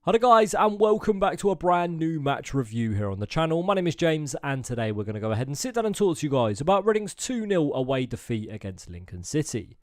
Hi guys, and welcome back to a brand new match review here on the channel. My name is James, and today we're going to go ahead and sit down and talk to you guys about Reading's 2-0 away defeat against Lincoln City.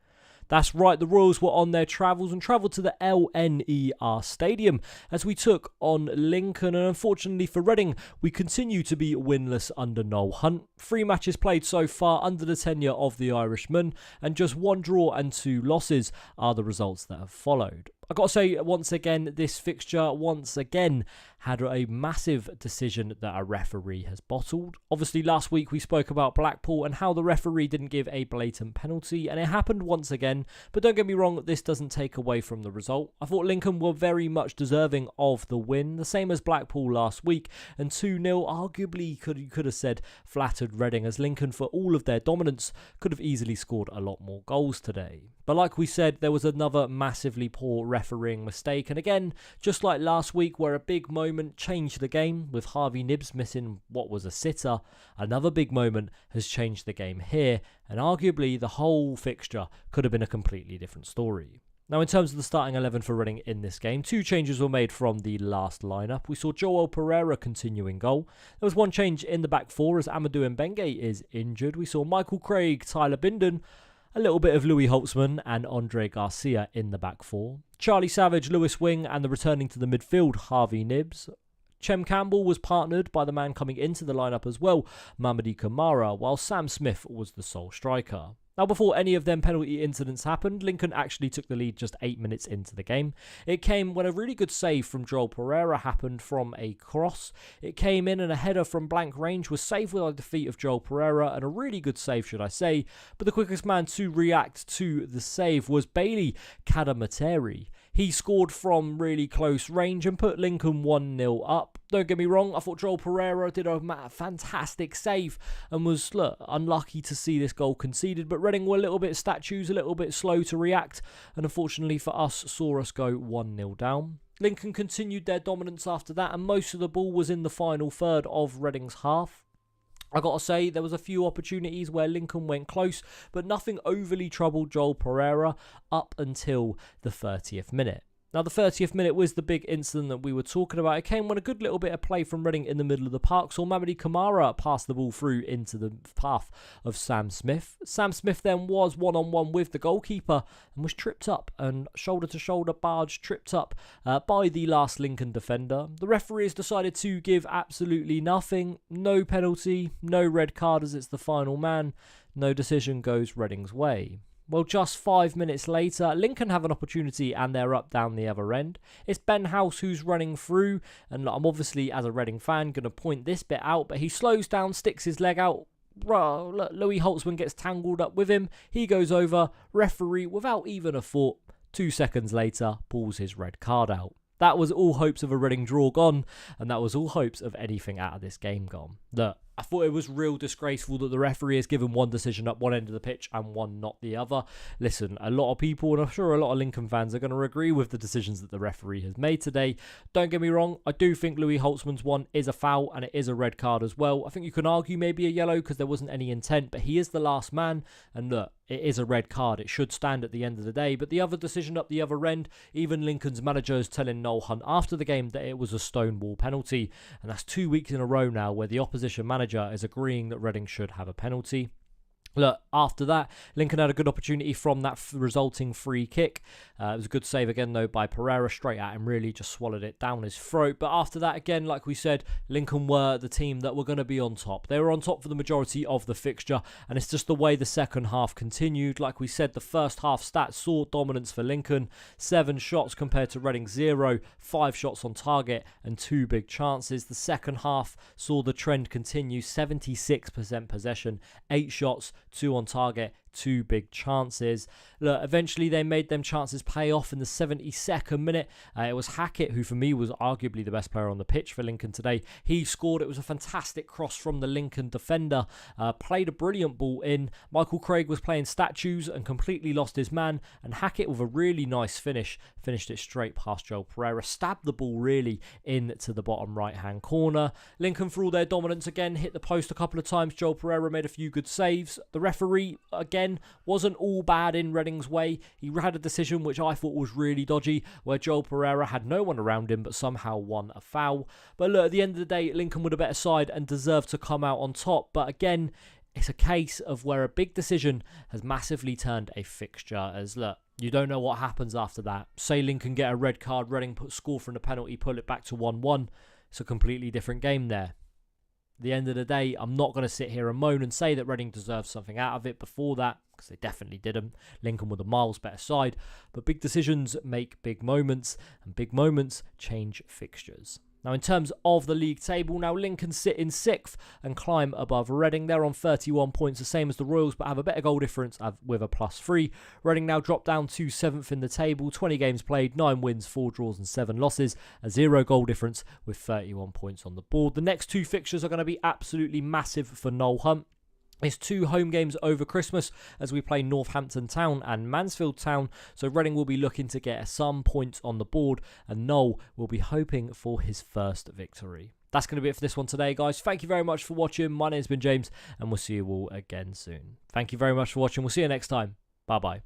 That's right, the Royals were on their travels and travelled to the LNER Stadium as we took on Lincoln, and unfortunately for Reading, we continue to be winless under Noel Hunt. 3 matches played so far under the tenure of the Irishman, and just 1 draw and 2 losses are the results that have followed. I've got to say, once again, this fixture once again had a massive decision that a referee has bottled. Obviously, last week we spoke about Blackpool and how the referee didn't give a blatant penalty, and it happened once again. But don't get me wrong, this doesn't take away from the result. I thought Lincoln were very much deserving of the win, the same as Blackpool last week, and 2-0 arguably could have said flattered Reading, as Lincoln, for all of their dominance, could have easily scored a lot more goals today. But like we said, there was another massively poor refereeing mistake, and again, just like last week where a big moment changed the game with Harvey Nibbs missing what was a sitter, another big moment has changed the game here, and arguably the whole fixture could have been a completely different story. Now, in terms of the starting 11 for Reading in this game, 2 changes were made from the last lineup. We saw Joel Pereira continue in goal. There was 1 change in the back 4 as Amadou Mbenge is injured. We saw Michael Craig, Tyler Bindon, a little bit of Louis Holtzman and Andre Garcia in the back 4. Charlie Savage, Lewis Wing, and the returning to the midfield, Harvey Nibbs. Chem Campbell was partnered by the man coming into the lineup as well, Mamadi Kamara, while Sam Smith was the sole striker. Now, before any of them penalty incidents happened, Lincoln actually took the lead just 8 minutes into the game. It came when a really good save from Joel Pereira happened from a cross. It came in and a header from blank range was saved with the feet of Joel Pereira, and a really good save, should I say. But the quickest man to react to the save was Bailey Kadamateri. He scored from really close range and put Lincoln 1-0 up. Don't get me wrong, I thought Joel Pereira did a fantastic save and was unlucky to see this goal conceded, but Reading were a little bit statues, a little bit slow to react, and unfortunately for us, saw us go 1-0 down. Lincoln continued their dominance after that, and most of the ball was in the final third of Reading's half. I got to say, there was a few opportunities where Lincoln went close, but nothing overly troubled Joel Pereira up until the 30th minute. Now, the 30th minute was the big incident that we were talking about. It came when a good little bit of play from Reading in the middle of the park saw Mamadi Kamara pass the ball through into the path of Sam Smith. Sam Smith then was one-on-one with the goalkeeper and was tripped up and shoulder-to-shoulder barge tripped up by the last Lincoln defender. The referee has decided to give absolutely nothing. No penalty, no red card as it's the final man. No decision goes Reading's way. Well, just 5 minutes later, Lincoln have an opportunity and they're up down the other end. It's Ben House who's running through, and I'm obviously, as a Reading fan, going to point this bit out, but he slows down, sticks his leg out. Louis Holtzman gets tangled up with him. He goes over. Referee, without even a thought, 2 seconds later, pulls his red card out. That was all hopes of a Reading draw gone, and that was all hopes of anything out of this game gone. Look, I thought it was real disgraceful that the referee has given one decision up one end of the pitch and one not the other. Listen, a lot of people, and I'm sure a lot of Lincoln fans, are going to agree with the decisions that the referee has made today. Don't get me wrong, I do think Louis Holtzman's one is a foul and it is a red card as well. I think you can argue maybe a yellow because there wasn't any intent, but he is the last man, and look, it is a red card. It should stand at the end of the day. But the other decision up the other end, even Lincoln's manager is telling Noel Hunt after the game that it was a stonewall penalty. And that's 2 weeks in a row now where the opposition manager is agreeing that Reading should have a penalty. Look, after that, Lincoln had a good opportunity from that resulting free kick. It was a good save again, though, by Pereira, straight at him, really just swallowed it down his throat. But after that, again, like we said, Lincoln were the team that were going to be on top. They were on top for the majority of the fixture, and it's just the way the second half continued. Like we said, the first half stats saw dominance for Lincoln. 7 shots compared to Reading 0, 5 shots on target, and 2 big chances. The second half saw the trend continue, 76% possession, 8 shots, 2 on target, 2 big chances. Look, eventually they made them chances pay off in the 72nd minute. It was Hackett, who for me was arguably the best player on the pitch for Lincoln today. He scored. It was a fantastic cross from the Lincoln defender. Played a brilliant ball in. Michael Craig was playing statues and completely lost his man. And Hackett, with a really nice finish, finished it straight past Joel Pereira. Stabbed the ball really into the bottom right-hand corner. Lincoln, for all their dominance, again hit the post a couple of times. Joel Pereira made a few good saves. The referee, again, again, wasn't all bad in Reading's way. He had a decision which I thought was really dodgy, where Joel Pereira had no one around him but somehow won a foul. But look, at the end of the day, Lincoln were the better side and deserved to come out on top. But again, it's a case of where a big decision has massively turned a fixture. As look, you don't know what happens after that. Say Lincoln get a red card, Reading score from the penalty, pull it back to 1-1. It's a completely different game there. At the end of the day, I'm not going to sit here and moan and say that Reading deserves something out of it before that, because they definitely didn't. Lincoln were the miles better side. But big decisions make big moments, and big moments change fixtures. Now, in terms of the league table, now Lincoln sit in 6th and climb above Reading. They're on 31 points, the same as the Royals, but have a better goal difference with a +3. Reading now drop down to 7th in the table. 20 games played, 9 wins, 4 draws and 7 losses. A 0 goal difference with 31 points on the board. The next 2 fixtures are going to be absolutely massive for Noel Hunt. It's 2 home games over Christmas as we play Northampton Town and Mansfield Town. So Reading will be looking to get some points on the board, and Noel will be hoping for his first victory. That's going to be it for this one today, guys. Thank you very much for watching. My name's been James, and we'll see you all again soon. Thank you very much for watching. We'll see you next time. Bye-bye.